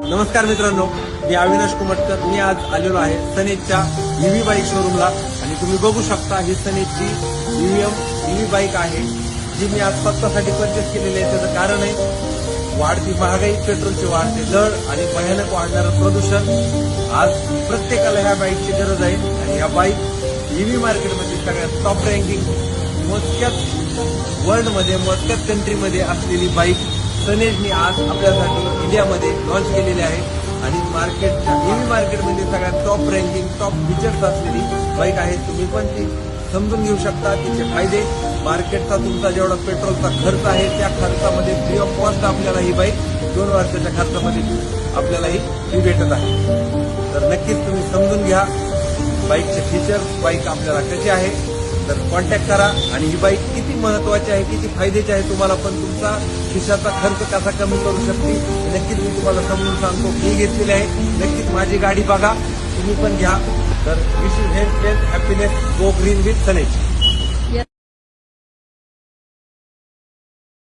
नमस्कार मित्रांनो, मी अविनाश कुमटकर. मी आज आलेलो आहे सनेजच्या ईव्ही बाईक शोरूमला आणि तुम्ही बघू शकता ही सनेजची ईव्ही बाईक आहे जी मी आज स्वतःसाठी परचेस केलेली आहे. त्याचं कारण आहे वाढती महागाई, पेट्रोलचे वाढते दर आणि भयानक वाढणारं प्रदूषण. आज प्रत्येकाला ह्या बाईकची गरज आहे आणि ह्या बाईक ईव्ही मार्केटमध्ये सगळ्यात टॉप रँकिंग, मोजक्याच वर्ल्डमध्ये, मोजक्याच कंट्रीमध्ये असलेली बाईक सनेजनी आज आपल्यासाठी इंडियामध्ये लॉन्च केलेली आहे आणि मार्केटच्या ईव्ही मार्केटमध्ये सगळ्यात टॉप रँकिंग, टॉप फीचर्स असलेली बाईक आहे. तुम्ही पण ती समजून घेऊ शकता, तिचे फायदे. मार्केटचा तुमचा जेवढा पेट्रोलचा खर्च आहे त्या खर्चामध्ये फ्री ऑफ कॉस्ट आपल्याला ही बाईक 2 वर्षाच्या खर्चामध्ये आपल्याला ही भेटत आहे. तर नक्कीच तुम्ही समजून घ्या बाईकचे फीचर्स, बाईक आपल्याला कशी आहे. तर कॉन्टॅक्ट करा आणि ही बाईक किती महत्वाची आहे, किती फायद्याची आहे, तुम्हाला पण तुमचा खिशाचा खर्च कसा कमी करू शकते नक्कीच मी तुम्हाला समजून सांगतो. मी घेतलेली आहे, नक्कीच माझी गाडी बघा, तुम्ही पण घ्या. तर wish you health, happiness, go green with सनेज.